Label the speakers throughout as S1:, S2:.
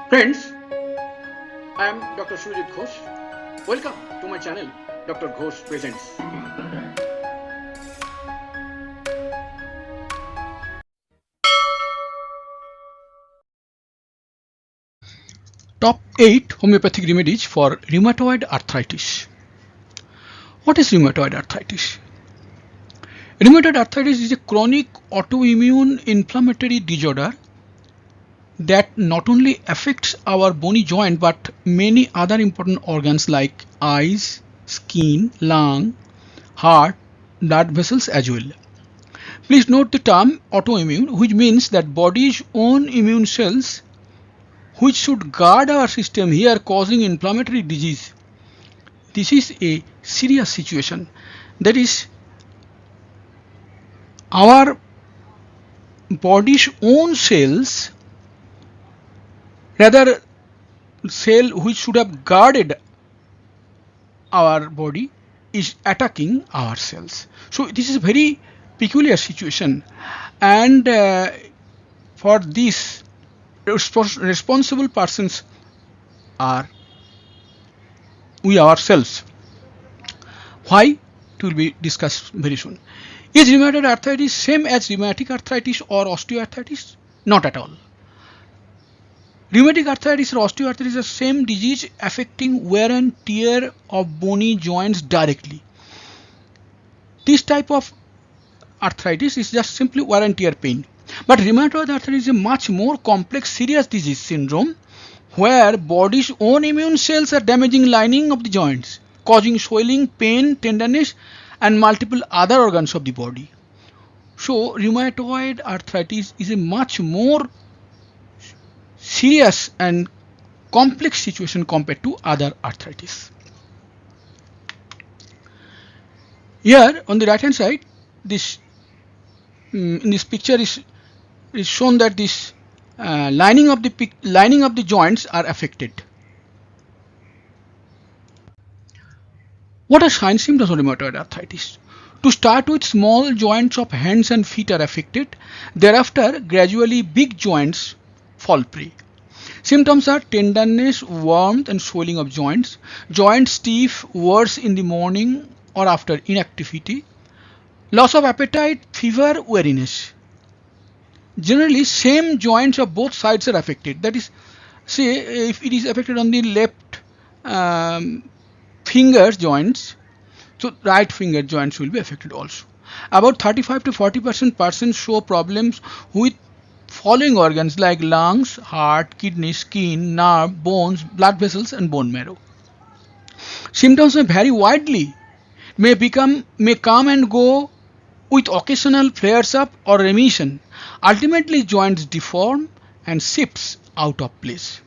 S1: Friends, I am Dr. Sujit Ghosh. Welcome to my channel, Dr. Ghosh Presents. Top 8 homeopathic remedies for rheumatoid arthritis. What is rheumatoid arthritis? Rheumatoid arthritis is a chronic autoimmune inflammatory disorder that not only affects our bony joint but many other important organs like eyes, skin, lung, heart, blood vessels as well. Please note the term autoimmune, which means that body's own immune cells which should guard our system here causing inflammatory disease. This is a serious situation. That is, our body's own cells, rather cell which should have guarded our body, is attacking our cells. So this is a very peculiar situation, and for this responsible persons are we ourselves. Why? It will be discussed very soon. Is rheumatoid arthritis same as rheumatic arthritis or osteoarthritis? Not at all. Rheumatic arthritis or osteoarthritis is the same disease affecting wear and tear of bony joints directly. This type of arthritis is just simply wear and tear pain. But rheumatoid arthritis is a much more complex serious disease syndrome where body's own immune cells are damaging lining of the joints, causing swelling, pain, tenderness and multiple other organs of the body. So rheumatoid arthritis is a much more serious and complex situation compared to other arthritis. Here on the right hand side, this in this picture is shown that this lining of the joints are affected. What are signs and symptoms of rheumatoid arthritis? To start with, small joints of hands and feet are affected. Thereafter, gradually big joints fall prey. Symptoms are tenderness, warmth and swelling of joints, joint stiff, worse in the morning or after inactivity, loss of appetite, fever, weariness. Generally, same joints of both sides are affected. That is, say if it is affected on the left finger joints, so right finger joints will be affected also. About 35 to 40% persons show problems with following organs like lungs, heart, kidney, skin, nerve, bones, blood vessels and bone marrow. Symptoms may vary widely, may come and go with occasional flares up or remission. Ultimately, joints deform and shifts out of place.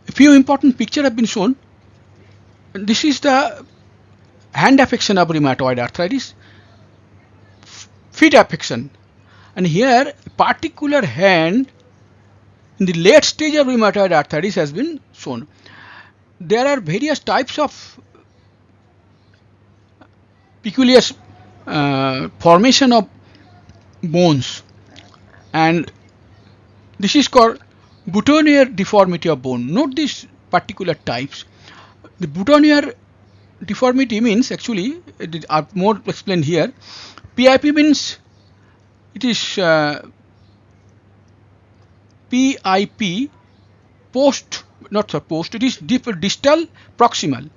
S1: A few important pictures have been shown. This is the hand affection of rheumatoid arthritis, feet affection, and here a particular hand in the late stage of rheumatoid arthritis has been shown. There are various types of peculiar formation of bones, and this is called boutonniere deformity of bone. Note these particular types. The boutonniere deformity means, actually it are more explained here. PIP means it is PIP it is distal proximal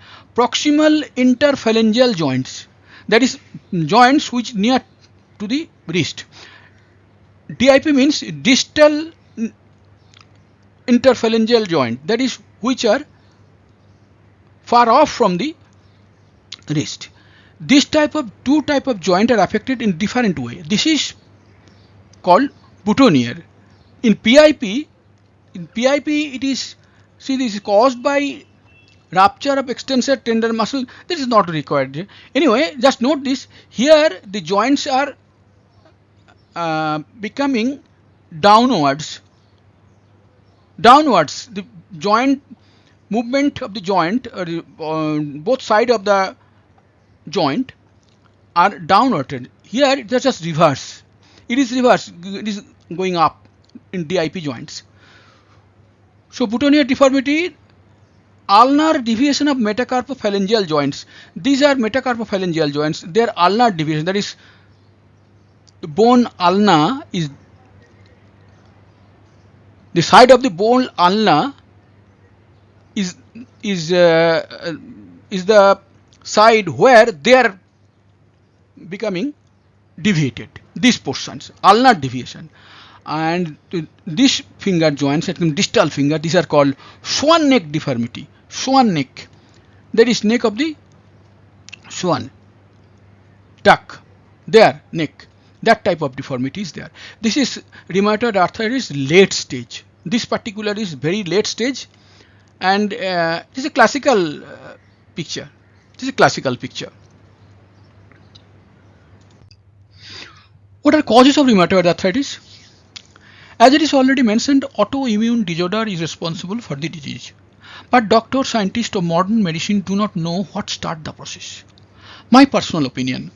S1: interphalangeal joints, that is joints which near to the wrist. DIP means distal interphalangeal joint, that is which are far off from the wrist. This two type of joint are affected in different way. This is called boutonniere. In PIP it is, see, this is caused by rupture of extensor tendon muscle. This is not required. Anyway, just note this. Here the joints are becoming downwards. The joint movement of the joint, both sides of the joint are downward. Here it is just reverse. It is reverse. It is going up in DIP joints. So boutonniere deformity, ulnar deviation of metacarpophalangeal joints. These are metacarpophalangeal joints. Their ulnar deviation, that is, the bone ulna is the side of the bone ulna is is uh, is the side where they are becoming deviated. These portions, ulnar deviation, and this finger joints, distal finger, these are called swan neck deformity. Swan neck, that is neck of the swan, duck, their neck. That type of deformity is there. This is rheumatoid arthritis late stage. This particular is very late stage, and this is a classical picture. This is a classical picture. What are causes of rheumatoid arthritis? As it is already mentioned, autoimmune disorder is responsible for the disease. But doctors, scientists of modern medicine do not know what start the process. My personal opinion,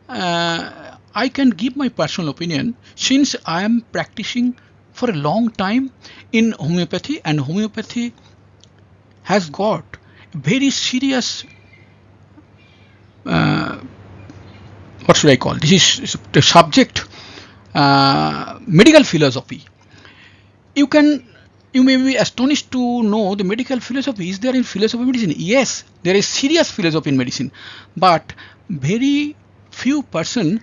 S1: I can give my personal opinion since I am practicing for a long time in homeopathy, and homeopathy has got very serious, what should I call, this is the subject, medical philosophy. You may be astonished to know the medical philosophy. Is there in philosophy of medicine? Yes, there is serious philosophy in medicine, but very few person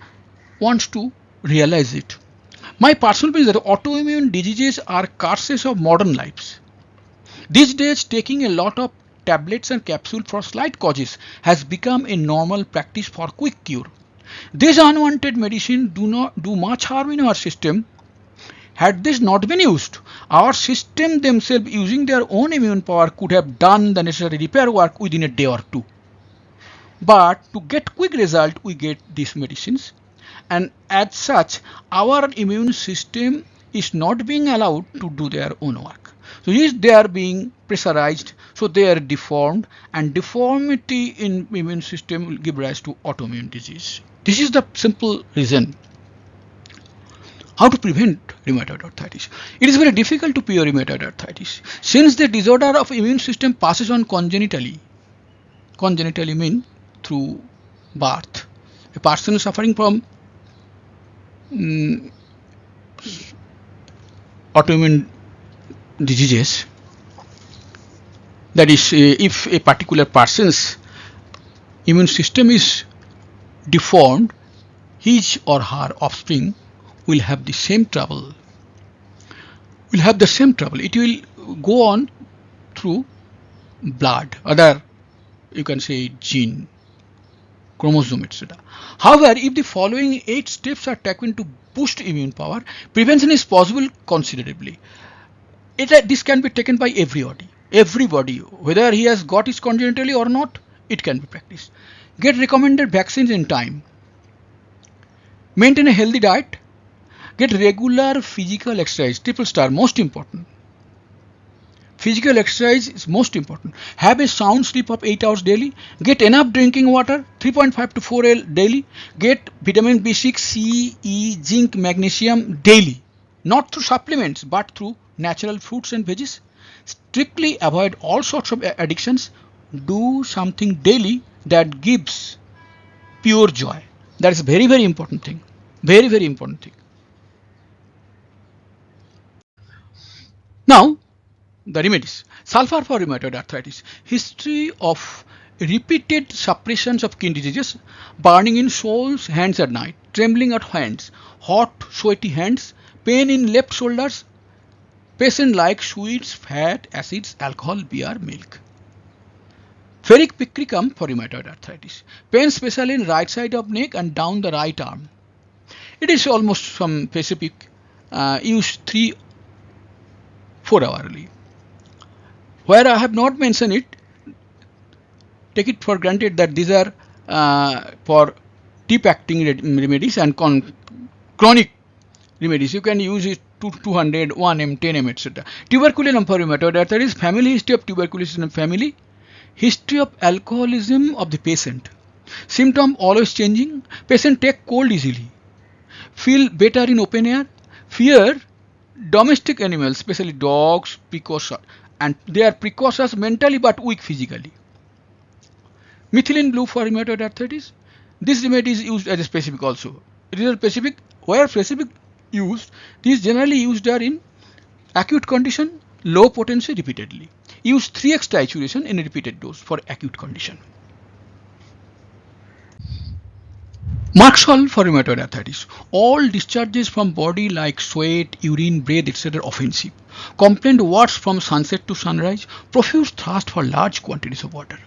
S1: wants to realize it. My personal opinion is that autoimmune diseases are curses of modern lives. These days, taking a lot of tablets and capsules for slight causes has become a normal practice for quick cure. These unwanted medicine do not do much harm in our system. Had this not been used, our system themselves, using their own immune power, could have done the necessary repair work within a day or two. But to get quick result, we get these medicines, and as such, our immune system is not being allowed to do their own work. So they are being pressurized, so they are deformed, and deformity in immune system will give rise to autoimmune disease. This is the simple reason. How to prevent rheumatoid arthritis? It is very difficult to cure rheumatoid arthritis since the disorder of immune system passes on congenitally. Congenitally mean through birth. A person suffering from autoimmune diseases, that is, if a particular person's immune system is deformed, his or her offspring will have the same trouble. It will go on through blood, other, you can say, gene, chromosome, etc. However, if the following 8 steps are taken to boost immune power, prevention is possible considerably. This can be taken by everybody, whether he has got it congenitally or not, it can be practiced. Get recommended vaccines in time. Maintain a healthy diet. Get regular physical exercise, triple star, most important. Physical exercise is most important. Have a sound sleep of 8 hours daily. Get enough drinking water, 3.5 to 4 L daily. Get vitamin B6, C, E, zinc, magnesium daily. Not through supplements, but through natural fruits and veggies. Strictly avoid all sorts of addictions. Do something daily that gives pure joy. That is very, very important thing. Very, very important thing. Now, the remedies. Sulfur for rheumatoid arthritis. History of repeated suppressions of skin diseases, burning in soles, hands at night, trembling at hands, hot, sweaty hands, pain in left shoulders. Patient like sweets, fat, acids, alcohol, beer, milk. Ferric picricum for rheumatoid arthritis. Pain especially in right side of neck and down the right arm. It is almost some specific. Use 3-4 hourly. Where I have not mentioned it, take it for granted that these are for deep acting remedies and chronic remedies. You can use it 200, 1M, 10M, etc. Tuberculum for rheumatoid arthritis. Family history of tuberculosis in family. History of alcoholism of the patient. Symptom always changing. Patient take cold easily. Feel better in open air. Fear Domestic animals, especially dogs, precocious, and they are precocious mentally but weak physically. Methylene blue for rheumatoid arthritis. This remedy is used as a specific also. It is a specific, where specific used, this generally used are in acute condition, low potency repeatedly. Use 3x titration in a repeated dose for acute condition. Marksol for rheumatoid arthritis. All discharges from body like sweat, urine, breath, etc. are offensive. Complaint words from sunset to sunrise. Profuse thirst for large quantities of water.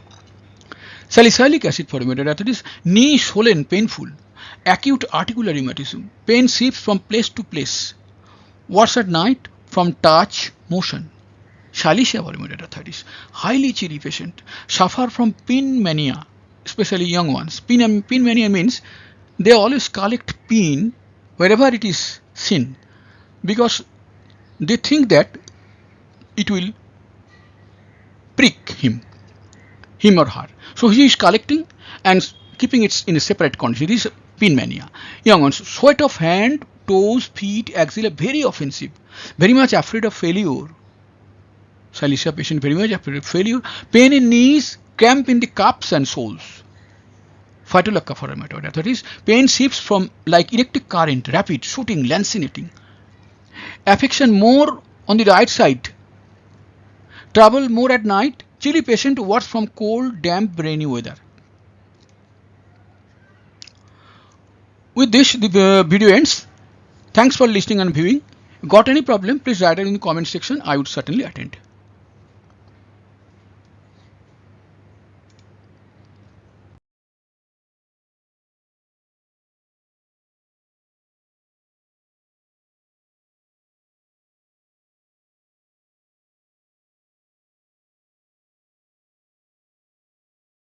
S1: Salicylic acid for rheumatoid arthritis. Knee swollen, painful. Acute articular rheumatism. Pain shifts from place to place. Worse at night from touch, motion. Shalisha for rheumatoid arthritis. Highly chilly patient. Suffer from pin mania, especially young ones. Pin mania means they always collect pin wherever it is seen because they think that it will prick him or her. So he is collecting and keeping it in a separate condition. This is pin mania. Young ones, sweat of hand, toes, feet, axilla, very offensive. Very much afraid of failure. Silicea patient very much afraid of failure. Pain in knees, cramp in the cups and soles. Phytolacca for rheumatoid arthritis. Pain shifts from like electric current, rapid, shooting, lancinating. Affection more on the right side. Trouble more at night. Chilly patient worse from cold, damp, rainy weather. With this, the video ends. Thanks for listening and viewing. Got any problem? Please write it in the comment section. I would certainly attend.